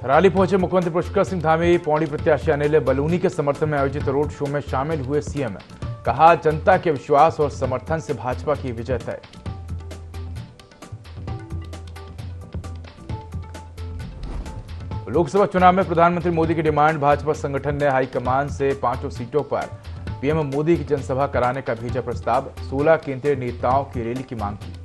थराली पहुंचे मुख्यमंत्री पुष्कर सिंह धामी। पौड़ी प्रत्याशी अनिल बलूनी के समर्थन में आयोजित रोड शो में शामिल हुए सीएम। कहा, जनता के विश्वास और समर्थन से भाजपा की विजय तय। लोकसभा चुनाव में प्रधानमंत्री मोदी की डिमांड। भाजपा संगठन ने हाईकमान से 5 सीटों पर पीएम मोदी की जनसभा कराने का भेजा प्रस्ताव। 16 केंद्रीय नेताओं की रैली की मांग की।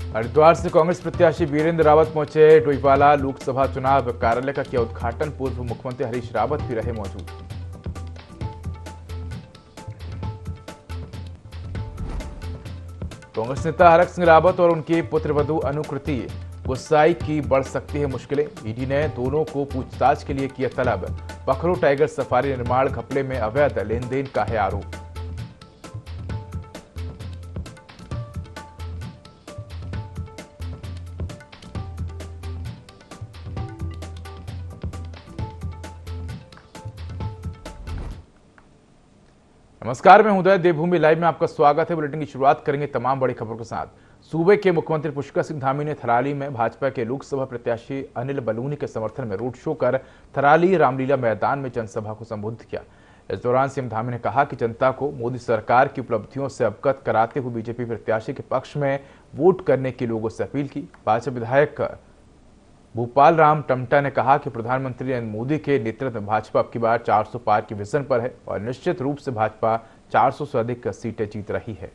हरिद्वार से कांग्रेस प्रत्याशी वीरेंद्र रावत पहुंचे डोईवाला। लोकसभा चुनाव कार्यालय का किया उद्घाटन। पूर्व मुख्यमंत्री हरीश रावत भी रहे मौजूद। कांग्रेस नेता हरक सिंह रावत और उनकी पुत्रवधू अनुकृति गुस्साई की बढ़ सकती है मुश्किलें। ईडी ने दोनों को पूछताछ के लिए किया तलब। पखरू टाइगर सफारी निर्माण घपले में अवैध लेन देन का है आरोप। नमस्कार, मैं उदय। देवभूमि लाइव में आपका स्वागत है। बुलेटिन की शुरुआत करेंगे तमाम बड़ी खबरों के साथ। सूबे के मुख्यमंत्री पुष्कर सिंह धामी ने थराली में भाजपा के लोकसभा प्रत्याशी अनिल बलूनी के समर्थन में रोड शो कर थराली रामलीला मैदान में जनसभा को संबोधित किया। इस दौरान सीएम धामी ने कहा कि जनता को मोदी सरकार की उपलब्धियों से अवगत कराते हुए बीजेपी प्रत्याशी के पक्ष में वोट करने की लोगों से अपील की। भाजपा विधायक भूपाल राम टमटा ने कहा कि प्रधानमंत्री नरेंद्र मोदी के नेतृत्व में भाजपा अब की बार 400 पार की विजन पर है और निश्चित रूप से भाजपा 400 से अधिक सीटें जीत रही है।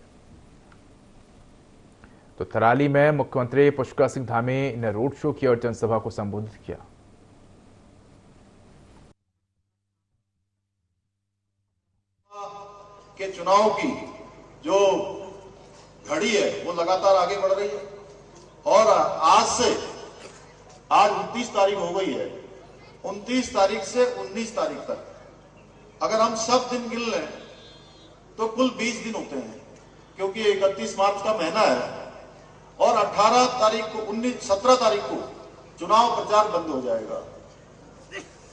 तो थराली में मुख्यमंत्री पुष्कर सिंह धामी ने रोड शो किया और जनसभा को संबोधित किया। के चुनाव की जो घड़ी है वो लगातार आगे बढ़ रही है और आज 29 तारीख हो गई है। 29 तारीख से 19 तारीख तक अगर हम सब दिन गिन लें तो कुल 20 दिन होते हैं, क्योंकि 31 मार्च का महीना है और 18 तारीख को 17 तारीख को चुनाव प्रचार बंद हो जाएगा।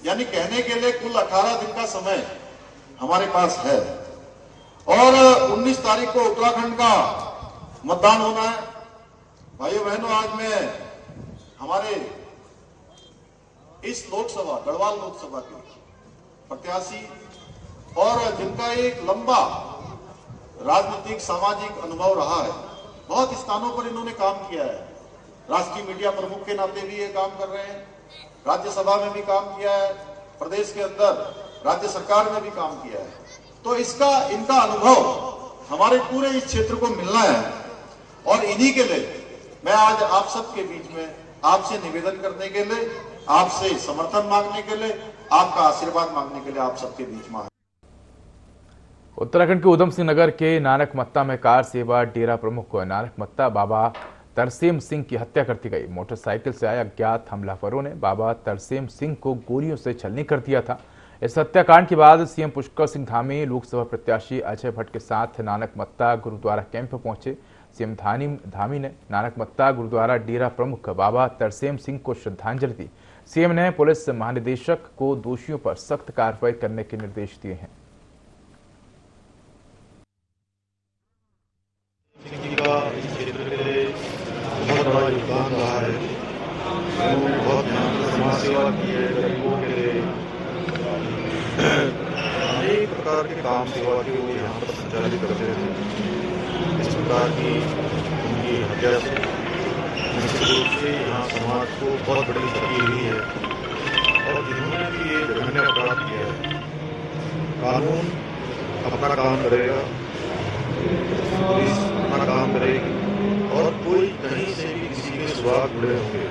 यानी कहने के लिए कुल 18 दिन का समय हमारे पास है और 19 तारीख को उत्तराखंड का मतदान होना है। भाइयों बहनों, आज मैं हमारे इस लोकसभा गढ़वाल लोकसभा के प्रत्याशी और जिनका एक लंबा राजनीतिक सामाजिक अनुभव रहा है, बहुत स्थानों पर इन्होंने काम किया है। राष्ट्रीय मीडिया प्रमुख के नाते भी ये काम कर रहे हैं, राज्यसभा में भी काम किया है, प्रदेश के अंदर राज्य सरकार में भी काम किया है। तो इनका अनुभव हमारे पूरे इस क्षेत्र को मिलना है और इन्हीं के लिए मैं आज आप सबके बीच में आपसे निवेदन करने के लिए, आपसे समर्थन मांगने के लिए, आपका आशीर्वाद मांगने के लिए आप सबके बीच में। उत्तराखंड के उधम सिंह नगर के नानक मत्ता में कार सेवा डेरा प्रमुख नानक मत्ता बाबा तरसेम सिंह की हत्या कर दी गई। मोटरसाइकिल से आए अज्ञात हमलावरों ने बाबा तरसेम सिंह को गोलियों से छलनी कर दिया था। इस हत्याकांड के बाद सीएम पुष्कर सिंह धामी लोकसभा प्रत्याशी अजय भट्ट के साथ नानक मत्ता गुरुद्वारा कैंप पहुंचे। सीएम धामी ने नानक मत्ता गुरुद्वारा डेरा प्रमुख बाबा तरसेम सिंह को श्रद्धांजलि दी। सीएम ने पुलिस महानिदेशक को दोषियों पर सख्त कार्रवाई करने के निर्देश दिए हैं। बहुत बड़ा योगदान रहा है, बहुत समाज सेवा की है, गरीबों के लिए अनेक प्रकार के काम सेवा के वो यहाँ पर संचालित करते थे। इस प्रकार की उनकी हत्या से निश्चित रूप से यहाँ समाज को बहुत बड़ी क्षति हुई है और जिन्होंने भी ये जघन्य अपराध किया है, कानून अपना काम करेगा, पुलिस अपना काम करेगी और कोई कहीं से भी किसी के सुराग जुड़े होंगे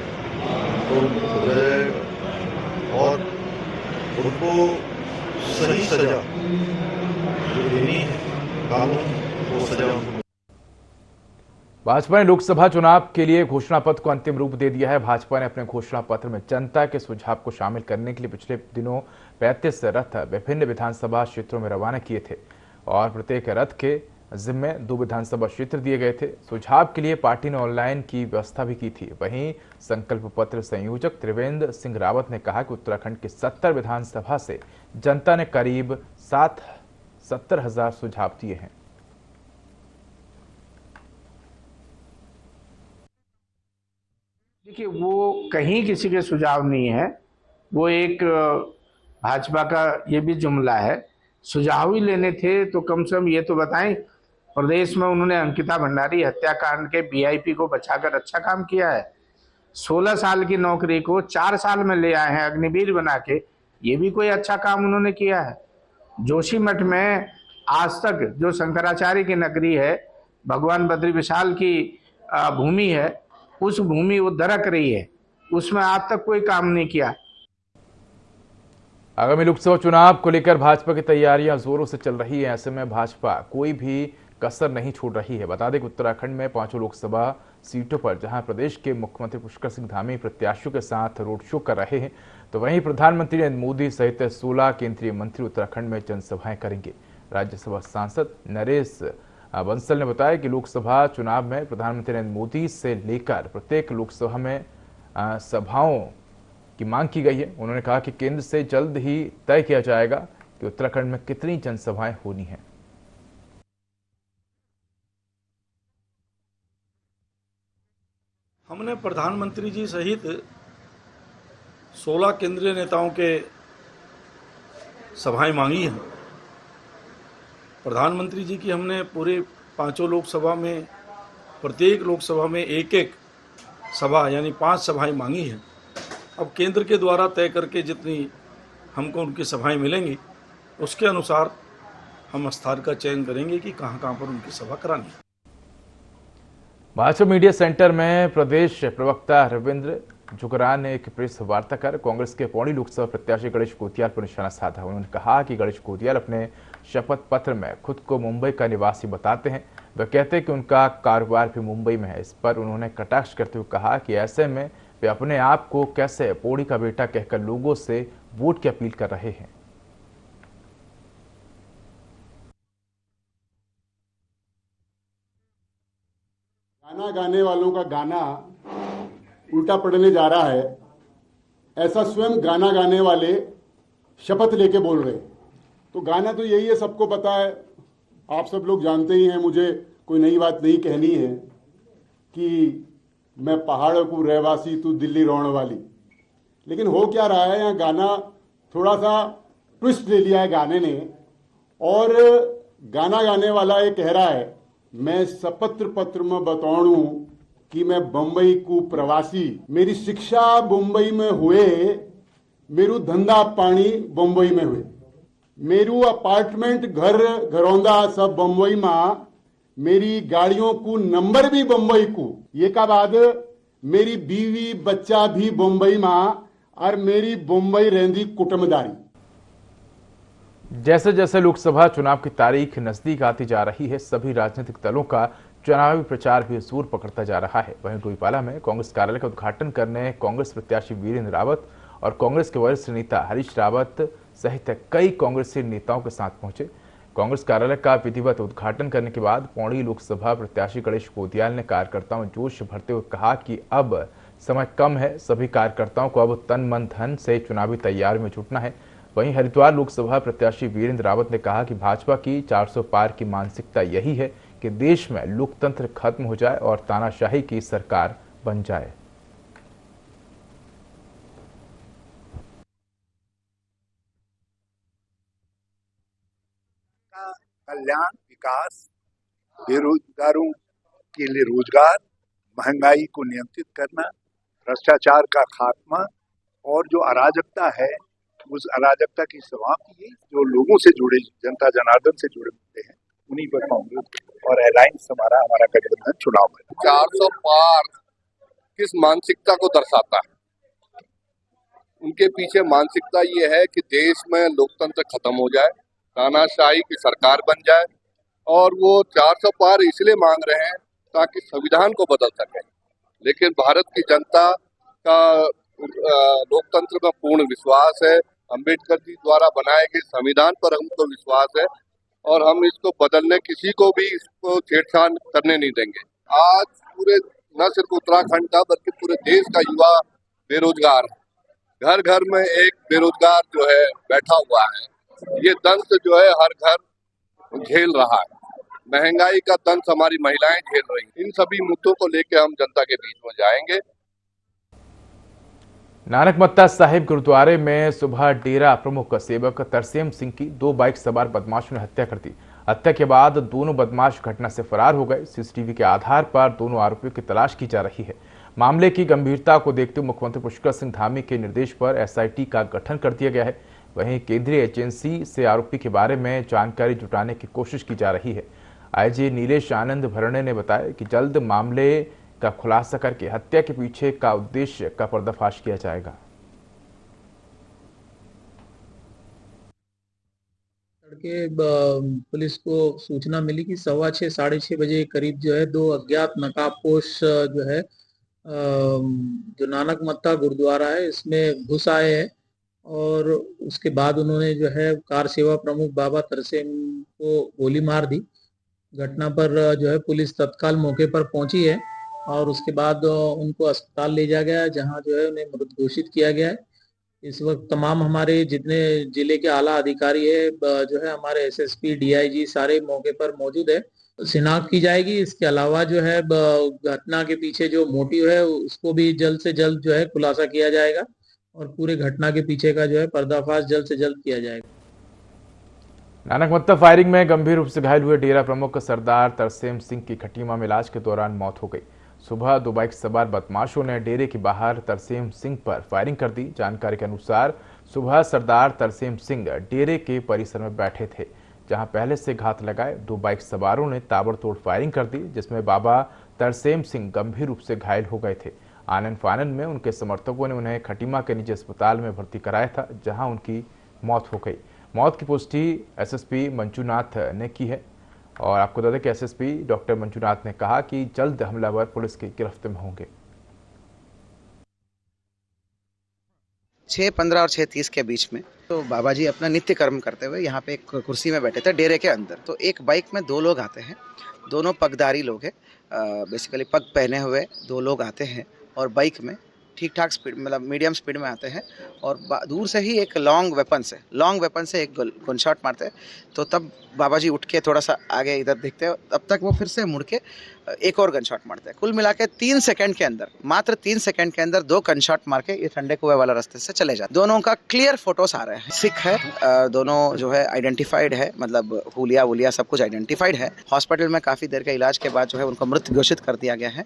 तो उनको पकड़ा जाएगा और उनको सही सजा जो देनी है कानून वो सजा उनको। भाजपा ने लोकसभा चुनाव के लिए घोषणा पत्र को अंतिम रूप दे दिया है। भाजपा ने अपने घोषणा पत्र में जनता के सुझाव को शामिल करने के लिए पिछले दिनों 35 रथ विभिन्न विधानसभा क्षेत्रों में रवाना किए थे और प्रत्येक रथ के जिम्मे 2 विधानसभा क्षेत्र दिए गए थे। सुझाव के लिए पार्टी ने ऑनलाइन की व्यवस्था भी की थी। वहीं संकल्प पत्र संयोजक त्रिवेंद्र सिंह रावत ने कहा कि उत्तराखंड की 70 विधानसभा से जनता ने करीब 70,000 सुझाव दिए हैं। देखिए, वो कहीं किसी के सुझाव नहीं है। वो एक भाजपा का ये भी जुमला है। सुझाव ही लेने थे तो कम से कम ये तो बताएं, प्रदेश में उन्होंने अंकिता भंडारी हत्याकांड के वीआईपी को बचाकर अच्छा काम किया है। 16 साल की नौकरी को 4 साल में ले आए हैं अग्निवीर बना के, ये भी कोई अच्छा काम उन्होंने किया है। जोशीमठ में आज तक जो शंकराचार्य की नगरी है, भगवान बद्री विशाल की भूमि है, उस भूमि वो दरक रही है, उसमें आज तक कोई काम नहीं किया। आगामी लोकसभा चुनाव को लेकर भाजपा की तैयारियां जोरों से चल रही है। ऐसे में भाजपा कोई भी कसर नहीं छोड़ रही है। बता दें कि उत्तराखंड में 5 लोकसभा सीटों पर जहां प्रदेश के मुख्यमंत्री पुष्कर सिंह धामी प्रत्याशियों के साथ रोड शो कर रहे हैं, तो वहीं प्रधानमंत्री नरेंद्र मोदी सहित 16 केंद्रीय मंत्री उत्तराखंड में जनसभाएं करेंगे। राज्यसभा सांसद नरेश बंसल ने बताया कि लोकसभा चुनाव में प्रधानमंत्री नरेंद्र मोदी से लेकर प्रत्येक लोकसभा में सभाओं की मांग की गई है। उन्होंने कहा कि केंद्र से जल्द ही तय किया जाएगा कि उत्तराखंड में कितनी जनसभाएं होनी हैं। हमने प्रधानमंत्री जी सहित 16 केंद्रीय नेताओं के सभाएं मांगी हैं। प्रधानमंत्री जी की हमने पूरे 5 लोकसभा में, प्रत्येक लोकसभा में एक एक सभा यानी 5 सभाएं मांगी हैं। अब केंद्र के द्वारा तय करके जितनी हमको उनकी सभाएं मिलेंगी, उसके अनुसार हम स्थान का चयन करेंगे कि कहाँ कहाँ पर उनकी सभा करानी है। भाजपा मीडिया सेंटर में प्रदेश प्रवक्ता रविंद्र जुगरान ने एक प्रेस वार्ता कर कांग्रेस के पौड़ी लोकसभा प्रत्याशी गणेश कोतियाल पर निशाना साधा। उन्होंने कहा कि गणेश कोतियाल अपने शपथ पत्र में खुद को मुंबई का निवासी बताते हैं। वे कहते हैं कि उनका कारोबार भी मुंबई में है। इस पर उन्होंने कटाक्ष करते हुए कहा कि ऐसे में वे अपने आप को कैसे पौड़ी का बेटा कहकर लोगों से वोट की अपील कर रहे हैं। गाना गाने वालों का गाना उल्टा पड़ने जा रहा है, ऐसा स्वयं गाना गाने वाले शपथ लेके बोल रहे हैं। तो गाना तो यही है, सबको पता है, आप सब लोग जानते ही हैं, मुझे कोई नई बात नहीं कहनी है कि मैं पहाड़ को रहवासी तू दिल्ली रोण वाली। लेकिन हो क्या रहा है, यहाँ गाना थोड़ा सा ट्विस्ट ले लिया है गाने ने, और गाना गाने वाला ये कह रहा है मैं शपथ पत्र में बताऊं कि मैं बंबई को प्रवासी, मेरी शिक्षा बंबई में हुए, मेरू धंधा पानी बंबई में हुए, मेरू अपार्टमेंट घर घरौंदा सब बंबई में, मेरी गाड़ियों को नंबर भी बंबई को, ये का बाद मेरी बीवी बच्चा भी बंबई में, और मेरी बंबई रहंदी कुटुंबदारी। जैसे जैसे लोकसभा चुनाव की तारीख नजदीक आती जा रही है, सभी राजनीतिक दलों का चुनावी प्रचार भी जोर पकड़ता जा रहा है। वहीं डोईवाला में कांग्रेस कार्यालय का उद्घाटन करने कांग्रेस प्रत्याशी वीरेंद्र रावत और कांग्रेस के वरिष्ठ नेता हरीश रावत सहित कई कांग्रेसी नेताओं के साथ पहुंचे। कांग्रेस कार्यालय का विधिवत उद्घाटन करने के बाद पौड़ी लोकसभा प्रत्याशी गणेश कोतियाल ने कार्यकर्ताओं में जोश भरते हुए कहा कि अब समय कम है, सभी कार्यकर्ताओं को अब तन मन धन से चुनावी तैयारी में जुटना है। वहीं हरिद्वार लोकसभा प्रत्याशी वीरेंद्र रावत ने कहा कि भाजपा की 400 पार की मानसिकता यही है कि देश में लोकतंत्र खत्म हो जाए और तानाशाही की सरकार बन जाए। कल्याण, विकास, बेरोजगारों के लिए रोजगार, महंगाई को नियंत्रित करना, भ्रष्टाचार का खात्मा और जो अराजकता है उस अराजकता की समाप्ति, जो लोगों से जुड़े, जनता जनार्दन से जुड़े मुद्दे हैं, उन्हीं पर कांग्रेस और अलायंस हमारा गठबंधन चुनाव है। 400 पार किस मानसिकता को दर्शाता है? उनके पीछे मानसिकता ये है कि देश में लोकतंत्र खत्म हो जाए, तानाशाही की सरकार बन जाए, और वो 400 पार इसलिए मांग रहे हैं ताकि संविधान को बदल सके। लेकिन भारत की जनता का लोकतंत्र में पूर्ण विश्वास है, अंबेडकर जी द्वारा बनाए गए संविधान पर हमको विश्वास है, और हम इसको बदलने, किसी को भी इसको छेड़छाड़ करने नहीं देंगे। आज पूरे न सिर्फ उत्तराखंड का बल्कि पूरे देश का युवा बेरोजगार है। घर घर में एक बेरोजगार जो है बैठा हुआ है। ये दंश जो है हर घर झेल रहा है। महंगाई का दंश हमारी महिलाएं झेल रही हैं। इन सभी मुद्दों को लेकर हम जनता के बीच में जाएंगे। नानकमत्ता साहिब गुरुद्वारे में सुबह डेरा प्रमुख सेवक तरसेम सिंह की 2 बाइक सवार बदमाशों ने हत्या कर दी। हत्या के बाद दोनों बदमाश घटना से फरार हो गए। सीसीटीवी के आधार पर दोनों आरोपियों की तलाश की जा रही है। मामले की गंभीरता को देखते हुए मुख्यमंत्री पुष्कर सिंह धामी के निर्देश पर एसआईटी का गठन कर दिया गया है। वहीं केंद्रीय एजेंसी से आरोपी के बारे में जानकारी जुटाने की कोशिश की जा रही है। आईजी नीलेश आनंद भरणे ने बताया कि जल्द मामले का खुलासा करके हत्या के पीछे का उद्देश्य का पर्दाफाश किया जाएगा। तड़के पुलिस को सूचना मिली कि 6:15 साढ़े 6 बजे करीब जो है 2 अज्ञात नकाबपोश जो है जो नानक मत्ता गुरुद्वारा है इसमें घुस आए हैं और उसके बाद उन्होंने जो है कार सेवा प्रमुख बाबा तरसेम को गोली मार दी। घटना पर जो है पुलिस तत्काल मौके पर पहुंची है और उसके बाद उनको अस्पताल ले जाया गया जहां जो है उन्हें मृत घोषित किया गया है। इस वक्त तमाम हमारे जितने जिले के आला अधिकारी है जो है हमारे एसएसपी डीआईजी सारे मौके पर मौजूद है, शिनाख्त की जाएगी। इसके अलावा जो है घटना के पीछे जो मोटिव है उसको भी जल्द से जल्द जो है खुलासा किया जाएगा और पूरे घटना के पीछे का जो है पर्दाफाश जल्द से जल्द किया जाएगा। नानकमत्ता फायरिंग में गंभीर रूप से घायल हुए डेरा प्रमुख सरदार तरसेम सिंह की खटीमा में इलाज के दौरान मौत हो गई। सुबह 2 बाइक सवार बदमाशों ने डेरे के बाहर तरसेम सिंह पर फायरिंग कर दी। जानकारी के अनुसार सुबह सरदार तरसेम सिंह डेरे के परिसर में बैठे थे, जहां पहले से घात लगाए 2 बाइक सवारों ने ताबड़तोड़ फायरिंग कर दी, जिसमें बाबा तरसेम सिंह गंभीर रूप से घायल हो गए थे। आनन फानन में उनके समर्थकों ने उन्हें खटीमा के निजी अस्पताल में भर्ती कराया था, जहां उनकी मौत हो गई। मौत की पुष्टि एसएसपी मंजूनाथ ने की है और आपको बता दें कि एसएसपी डॉक्टर मंजूनाथ ने कहा कि जल्द हमलावर पुलिस की गिरफ्त में होंगे। 6:15 और 6:30 के बीच में तो बाबा जी अपना नित्य कर्म करते हुए यहाँ पे एक कुर्सी में बैठे थे डेरे के अंदर। तो एक बाइक में 2 लोग आते हैं, दोनों पगधारी लोग हैं, बेसिकली पग पहने हुए 2 लोग आते हैं और बाइक में ठीक ठाक स्पीड मतलब मीडियम स्पीड में आते हैं और दूर से ही एक लॉन्ग वेपन से एक गन शॉट मारते हैं। तो तब बाबा जी उठ के थोड़ा सा आगे इधर देखते हैं, तब तक वो फिर से मुड़ के एक और गन शॉट मारते हैं। कुल मिला के 3 सेकंड के अंदर, मात्र 3 सेकंड के अंदर 2 गन शॉट मार के ये ठंडे कुएं वाला रास्ते से चले जाते। दोनों का क्लियर फोटोस आ रहे हैं। सिख है, दोनों जो है आइडेंटिफाइड है, मतलब हुलिया वुलिया सब कुछ आइडेंटिफाइड है। हॉस्पिटल में काफी देर के इलाज के बाद जो है उनको मृत घोषित कर दिया गया है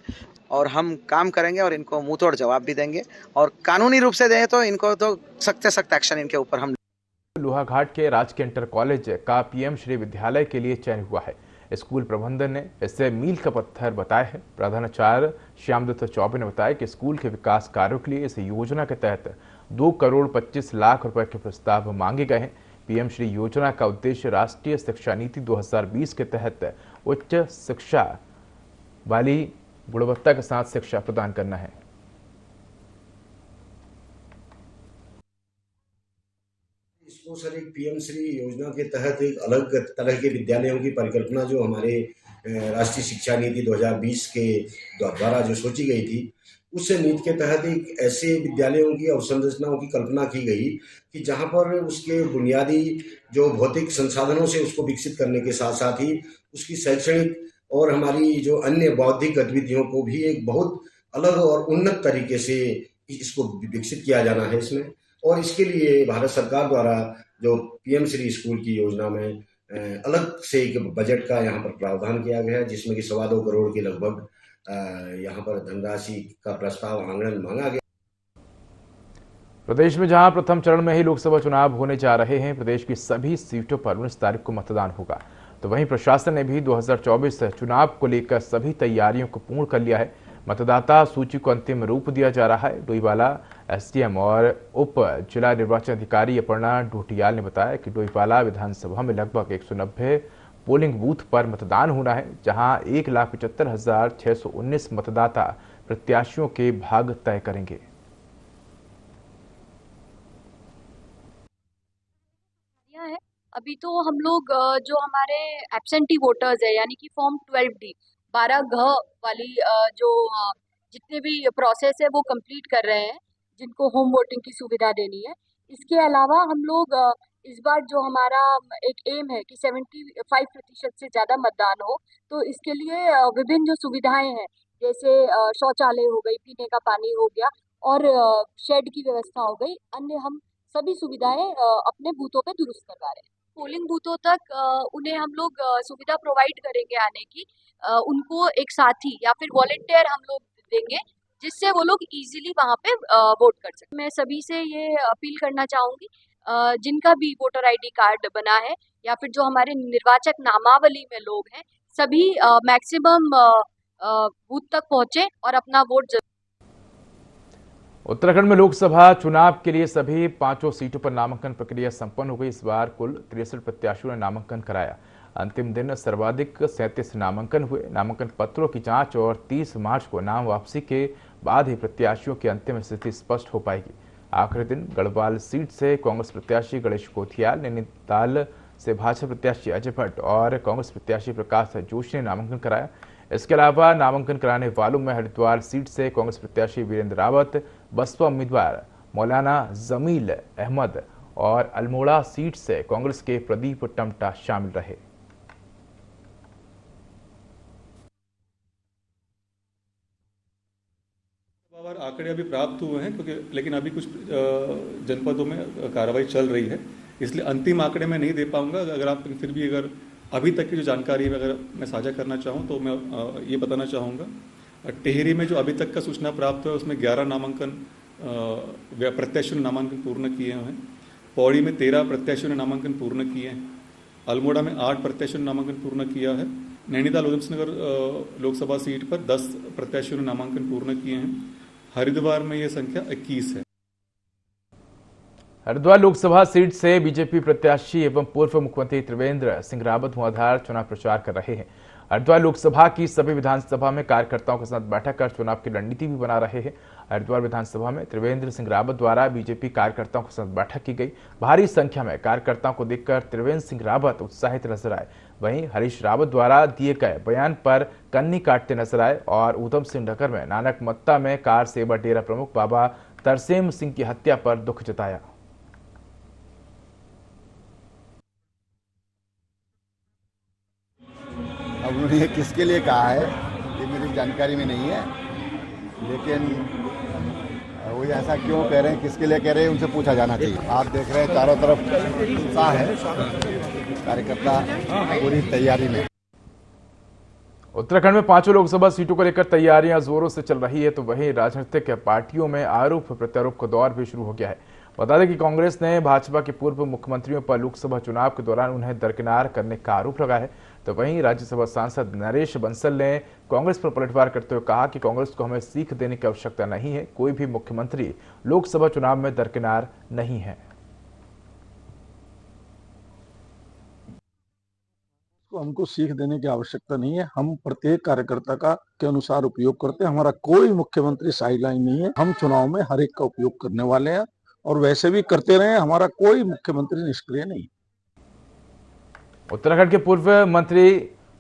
और हम काम करेंगे और इनको मुंह तोड़ जवाब भी देंगे और कानूनी रूप से दें तो इनको तो सख्त से सख्त एक्शन इनके ऊपर हम। लोहाघाट के राजकीय इंटर कॉलेज का पीएम श्री विद्यालय के लिए चयन हुआ है। स्कूल प्रबंधन ने इसे मील का पत्थर बताया है। प्रधानाचार्य श्यामदत्त चौबे ने बताया कि स्कूल के विकास कार्यों के लिए इस योजना के तहत 2 करोड़ 25 लाख रुपए के प्रस्ताव मांगे गए हैं। पीएम श्री योजना का उद्देश्य राष्ट्रीय शिक्षा नीति 2020 के तहत उच्च शिक्षा वाली गुणवत्ता के साथ शिक्षा प्रदान करना है। इसको सर एक पीएम श्री योजना के तहत एक अलग तरह के विद्यालयों की परिकल्पना जो हमारे राष्ट्रीय शिक्षा नीति 2020 के द्वारा जो सोची गई थी, उस नीति के तहत एक ऐसे विद्यालयों की अवसंरचनाओं की कल्पना की गई कि जहां पर उसके बुनियादी जो भौतिक संसाधनों से उसको विकसित करने के साथ साथ ही उसकी शैक्षणिक और हमारी जो अन्य बौद्धिक गतिविधियों को भी एक बहुत अलग और उन्नत तरीके से इसको विकसित किया जाना है इसमें। और इसके लिए भारत सरकार द्वारा जो पीएम श्री स्कूल की योजना में अलग से एक बजट का यहाँ पर प्रावधान किया गया है, जिसमें कि 2.25 करोड़ के लगभग यहाँ पर धनराशि का प्रस्ताव आंगन मांगा गया। प्रदेश में जहां प्रथम चरण में ही लोकसभा चुनाव होने जा रहे हैं, प्रदेश की सभी सीटों पर 19 तारीख को मतदान होगा। तो वहीं प्रशासन ने भी 2024 चुनाव को लेकर सभी तैयारियों को पूर्ण कर लिया है। मतदाता सूची को अंतिम रूप दिया जा रहा है। डोईवाला एसडीएम और उप जिला निर्वाचन अधिकारी अपर्णा ढोटियाल ने बताया कि डोईवाला विधानसभा में लगभग 190 पोलिंग बूथ पर मतदान होना है, जहां 1,75,619 मतदाता प्रत्याशियों के भाग तय करेंगे। अभी तो हम लोग जो हमारे एब्सेंटी वोटर्स है यानी कि फॉर्म 12D 12 वाली जो जितने भी प्रोसेस है वो कंप्लीट कर रहे हैं, जिनको होम वोटिंग की सुविधा देनी है। इसके अलावा हम लोग इस बार जो हमारा एक एम है कि 75% से ज़्यादा मतदान हो, तो इसके लिए विभिन्न जो सुविधाएं हैं जैसे शौचालय हो गई, पीने का पानी हो गया, और शेड की व्यवस्था हो गई। अन्य हम सभी सुविधाएं अपने बूथों पे दुरुस्त करवा रहे हैं। पोलिंग बूथों तक उन्हें हम लोग सुविधा प्रोवाइड करेंगे आने की। उनको एक साथी या फिर वॉलेंटियर हम लोग देंगे, जिससे वो लोग इजीली वहाँ पे वोट कर सकें। मैं सभी से ये अपील करना चाहूँगी, जिनका भी वोटर आईडी कार्ड बना है या फिर जो हमारे निर्वाचक नामावली में लोग हैं, सभी मैक्सिमम बूथ तक पहुँचे और अपना वोट। उत्तराखंड में लोकसभा चुनाव के लिए सभी 5 सीटों पर नामांकन प्रक्रिया संपन्न हो गई। इस बार कुल 63 प्रत्याशियों ने नामांकन कराया। अंतिम दिन सर्वाधिक 37 नामांकन हुए। नामांकन पत्रों की जांच और 30 मार्च को नाम वापसी के बाद ही प्रत्याशियों की अंतिम स्थिति स्पष्ट हो पाएगी। आखिरी दिन गढ़वाल सीट से कांग्रेस प्रत्याशी गणेश कोथियाल, नैनीताल से भाजपा प्रत्याशी अजय भट्ट और कांग्रेस प्रत्याशी प्रकाश जोशी ने नामांकन कराया। इसके अलावा नामांकन कराने वालों में हरिद्वार सीट से कांग्रेस प्रत्याशी वीरेंद्र रावत, बसपा उम्मीदवार मौलाना जमील अहमद और अल्मोड़ा सीट से कांग्रेस के प्रदीप टमटा शामिल रहे। आंकड़े अभी प्राप्त हुए हैं क्योंकि लेकिन अभी कुछ जनपदों में कार्रवाई चल रही है, इसलिए अंतिम आंकड़े मैं नहीं दे पाऊंगा। अगर आप फिर भी अगर अभी तक की जो जानकारी है अगर मैं साझा करना चाहूँ तो मैं ये बताना चाहूँगा। टिहरी में जो अभी तक का सूचना प्राप्त हुआ उसमें 11 नामांकन प्रत्याशियों ने नामांकन पूर्ण किए हैं। पौड़ी में 13 प्रत्याशियों ने नामांकन पूर्ण किए हैं। अल्मोड़ा में 8 प्रत्याशियों ने नामांकन पूर्ण किया है। नैनीताल उधमसिंहनगर लोकसभा सीट पर 10 प्रत्याशियों ने नामांकन पूर्ण किए हैं। हरिद्वार में यह संख्या 21 है। हरिद्वार लोकसभा सीट से बीजेपी प्रत्याशी एवं पूर्व मुख्यमंत्री त्रिवेंद्र सिंह रावत धुआंधार चुनाव प्रचार कर रहे हैं। हरिद्वार लोकसभा की सभी विधानसभा में कार्यकर्ताओं के साथ बैठक कर चुनाव की रणनीति भी बना रहे हैं। हरिद्वार विधानसभा में त्रिवेंद्र सिंह रावत द्वारा बीजेपी कार्यकर्ताओं के साथ बैठक की गई। भारी संख्या में कार्यकर्ताओं को देखकर त्रिवेंद्र सिंह रावत उत्साहित नजर आए। वहीं हरीश रावत द्वारा दिए गए बयान पर कन्नी काटते नजर आए और ऊधम सिंह नगर में नानक मत्ता में कार सेवा डेरा प्रमुख बाबा तरसेम सिंह की हत्या पर दुख जताया। अब उन्होंने किसके लिए कहा है ये मेरी जानकारी में नहीं है, लेकिन वो ऐसा क्यों कह रहे हैं, किसके लिए कह रहे हैं, उनसे पूछा जाना चाहिए। आप देख रहे हैं चारों तरफ उत्साह है, कार्यकर्ता पूरी तैयारी में। उत्तराखंड में 5 लोकसभा सीटों को लेकर तैयारियां जोरों से चल रही है, तो वहीं राजनीतिक पार्टियों में आरोप प्रत्यारोप का दौर भी शुरू हो गया है। बता दें कि कांग्रेस ने भाजपा के पूर्व मुख्यमंत्रियों पर लोकसभा चुनाव के दौरान उन्हें दरकिनार करने का आरोप लगाया है। तो वहीं राज्यसभा सांसद नरेश बंसल ने कांग्रेस पर पलटवार करते हुए कहा कि कांग्रेस को हमें सीख देने की आवश्यकता नहीं है, कोई भी मुख्यमंत्री लोकसभा चुनाव में दरकिनार नहीं है। हमको सीख देने की आवश्यकता नहीं है। हम प्रत्येक कार्यकर्ता का के अनुसार उपयोग करते हैं। हमारा कोई मुख्यमंत्री साइडलाइन नहीं है। हम चुनाव में हर एक का उपयोग करने वाले हैं और वैसे भी करते रहे। हमारा कोई मुख्यमंत्री निष्क्रिय नहीं। उत्तराखंड के पूर्व मंत्री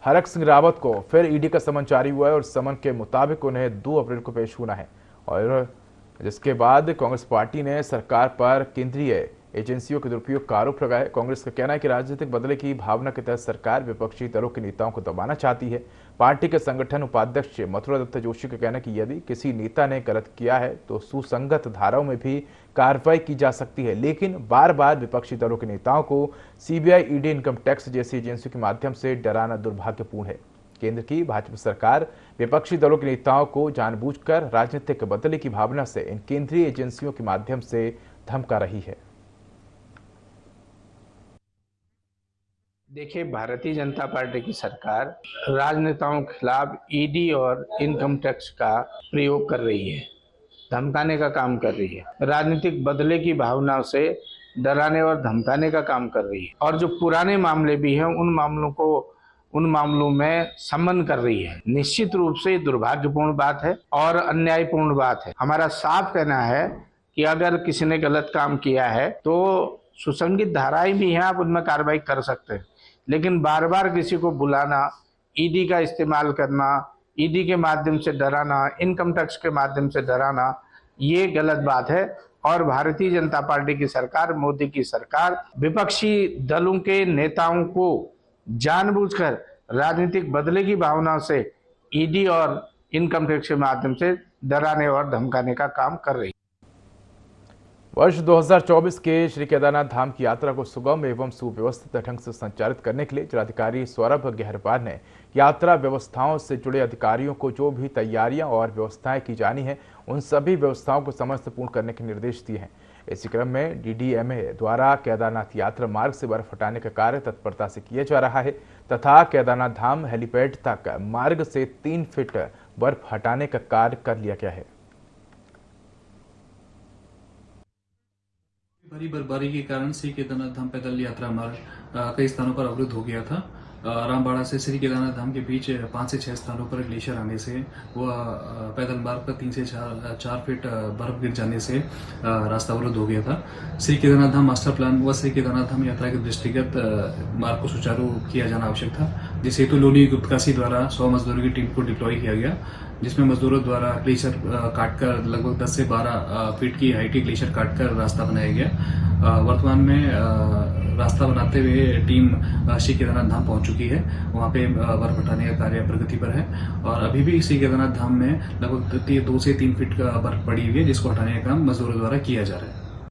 हरक सिंह रावत को फिर ईडी का समन जारी हुआ है और समन के मुताबिक उन्हें 2 अप्रैल को पेश होना है, और जिसके बाद कांग्रेस पार्टी ने सरकार पर केंद्रीय एजेंसियों के दुरुपयोग का आरोप लगाया। कांग्रेस का कहना है कि राजनीतिक बदले की भावना के तहत सरकार विपक्षी दलों के नेताओं को दबाना चाहती है। पार्टी के संगठन उपाध्यक्ष मथुरा दत्त जोशी का कहना है कि यदि किसी नेता ने गलत किया है तो सुसंगत धाराओं में भी कार्रवाई की जा सकती है, लेकिन बार बार विपक्षी दलों के नेताओं को सीबीआई, ईडी, इनकम टैक्स जैसी एजेंसियों के माध्यम से डराना दुर्भाग्यपूर्ण है। केंद्र की भाजपा सरकार विपक्षी दलों के नेताओं को जानबूझकर राजनीतिक बदले की भावना से इन केंद्रीय एजेंसियों के माध्यम से धमका रही है। देखिए, भारतीय जनता पार्टी की सरकार राजनेताओं के खिलाफ ईडी और इनकम टैक्स का प्रयोग कर रही है, धमकाने का काम कर रही है, राजनीतिक बदले की भावना से डराने और धमकाने का काम कर रही है, और जो पुराने मामले भी हैं उन मामलों में समन कर रही है। निश्चित रूप से दुर्भाग्यपूर्ण बात है और अन्यायपूर्ण बात है। हमारा साफ कहना है कि अगर किसी ने गलत काम किया है तो सुसंगत धाराएं भी हैं, आप उनमें कार्रवाई कर सकते हैं, लेकिन बार बार किसी को बुलाना, ईडी का इस्तेमाल करना, ईडी के माध्यम से डराना, इनकम टैक्स के माध्यम से डराना, ये गलत बात है। और भारतीय जनता पार्टी की सरकार, मोदी की सरकार विपक्षी दलों के नेताओं को जानबूझकर राजनीतिक बदले की भावना से ईडी और इनकम टैक्स के माध्यम से डराने और धमकाने का काम कर रही है। वर्ष 2024 के श्री केदारनाथ धाम की यात्रा को सुगम एवं सुव्यवस्थित ढंग से संचालित करने के लिए जिलाधिकारी सौरभ गहरवार ने यात्रा व्यवस्थाओं से जुड़े अधिकारियों को जो भी तैयारियां और व्यवस्थाएं की जानी है उन सभी व्यवस्थाओं को समय से पूर्ण करने के निर्देश दिए हैं। इसी क्रम में डीडीएमए द्वारा केदारनाथ यात्रा मार्ग से बर्फ हटाने का कार्य तत्परता से किया जा रहा है तथा केदारनाथ धाम हेलीपैड तक मार्ग से 3 फीट बर्फ हटाने का कार्य कर लिया गया है। भारी बर्फबारी के कारण श्री केदारनाथ धाम पैदल यात्रा मार्ग कई स्थानों पर अवरुद्ध हो गया था। रामबाड़ा से श्री केदारनाथ धाम के बीच 5 से 6 स्थानों पर ग्लेशियर आने से वह पैदल मार्ग पर 3 से 4 फीट बर्फ गिर जाने से रास्ता अवरुद्ध हो गया था। श्री केदारनाथ धाम मास्टर प्लान व श्री केदारनाथ धाम यात्रा के दृष्टिगत मार्ग को सुचारू किया जाना आवश्यक था, जिस हेतु लोनी गुप्तकाशी द्वारा 100 मजदूरों की टीम को डिप्लॉय किया गया, जिसमें मजदूरों द्वारा ग्लेशियर काटकर लगभग 10 से 12 फीट की हाइट की ग्लेशियर काटकर रास्ता बनाया गया। वर्तमान में रास्ता बनाते हुए टीम श्री केदारनाथ धाम पहुंच चुकी है। वहां पे बर्फ हटाने का कार्य प्रगति पर है और अभी भी श्री केदारनाथ धाम में लगभग 2 से 3 फीट का बर्फ पड़ी हुई है, जिसको हटाने का काम मजदूरों द्वारा किया जा रहा है।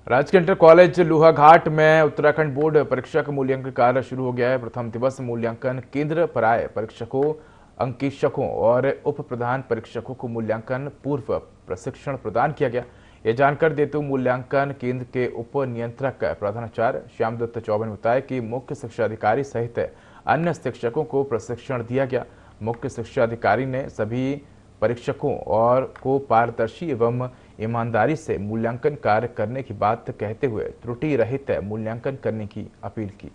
राजकीय इंटर कॉलेज लोहाघाट में उत्तराखंड बोर्ड परीक्षा का मूल्यांकन कार्य शुरू हो गया है। प्रथम दिवस मूल्यांकन केंद्र पर आए परीक्षकों, अंकेक्षकों और उप प्रधान परीक्षकों को मूल्यांकन पूर्व प्रशिक्षण प्रदान किया गया। यह जानकारी देते हुए मूल्यांकन केंद्र के उप नियंत्रक प्रधानाचार्य श्यामदत्त चौबे ने बताया कि मुख्य शिक्षा अधिकारी सहित अन्य शिक्षकों को प्रशिक्षण दिया गया। मुख्य शिक्षा अधिकारी ने सभी परीक्षकों और को पारदर्शी एवं ईमानदारी से मूल्यांकन कार्य करने की बात कहते हुए त्रुटि रहित मूल्यांकन करने की अपील की।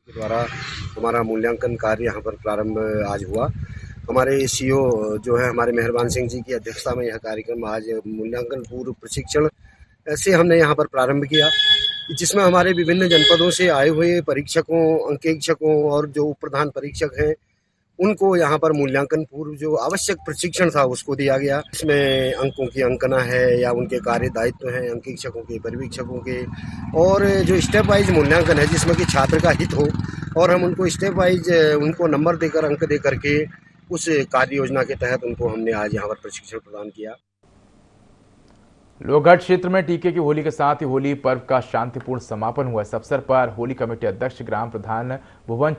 द्वारा हमारा मूल्यांकन कार्य यहाँ पर प्रारंभ आज हुआ। हमारे सीओ जो है हमारे मेहरबान सिंह जी की अध्यक्षता में यह कार्यक्रम आज मूल्यांकन पूर्व प्रशिक्षण से हमने यहाँ पर प्रारंभ किया, जिसमें हमारे विभिन्न जनपदों से आए हुए परीक्षकों, अंकेक्षकों और जो उप प्रधान परीक्षक हैं उनको यहाँ पर मूल्यांकन पूर्व जो आवश्यक प्रशिक्षण था उसको दिया गया। इसमें अंकों की अंकना है या उनके कार्य दायित्व हैं अंकेक्षकों के, पर्यवेक्षकों के, और जो स्टेप वाइज मूल्यांकन है जिसमें कि छात्र का हित हो और हम उनको स्टेप वाइज उनको नंबर देकर, अंक दे करके उस कार्य योजना के तहत उनको हमने आज यहाँ पर प्रशिक्षण प्रदान किया। लोहाघाट क्षेत्र में टीके की होली के साथ ही होली पर्व का शांतिपूर्ण समापन हुआ। इस अवसर पर होली कमेटी अध्यक्ष ग्राम प्रधान भुवन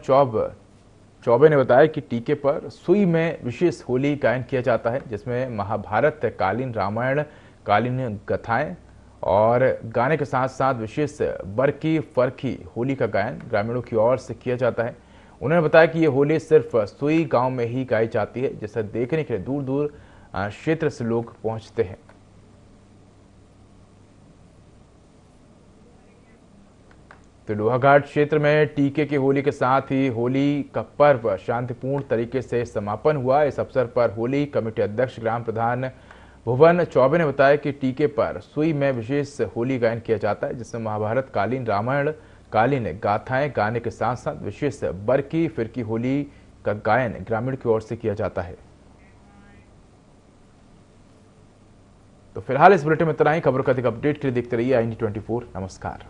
चौबे ने बताया कि टीके पर सुई में विशेष होली गायन किया जाता है, जिसमें महाभारत कालीन, रामायण कालीन गाथाएं और गाने के साथ साथ विशेष बरकी फरकी होली का गायन ग्रामीणों की ओर से किया जाता है। उन्होंने बताया कि ये होली सिर्फ सुई गांव में ही गाई जाती है, जिसे देखने के लिए दूर दूर क्षेत्र से लोग पहुंचते हैं। तो लोहाघाट क्षेत्र में टीके की होली के साथ ही होली का पर्व शांतिपूर्ण तरीके से समापन हुआ। इस अवसर पर होली कमेटी अध्यक्ष ग्राम प्रधान भुवन चौबे ने बताया कि टीके पर सुई में विशेष होली गायन किया जाता है, जिसमें महाभारत कालीन, रामायण कालीन गाथाएं गाने के साथ साथ विशेष बरकी फिरकी होली का गायन ग्रामीण की ओर से किया जाता है। तो फिलहाल इस बुलेटिन में इतना ही। खबरों का अधिक अपडेट के लिए देखते रहिए IND24। नमस्कार।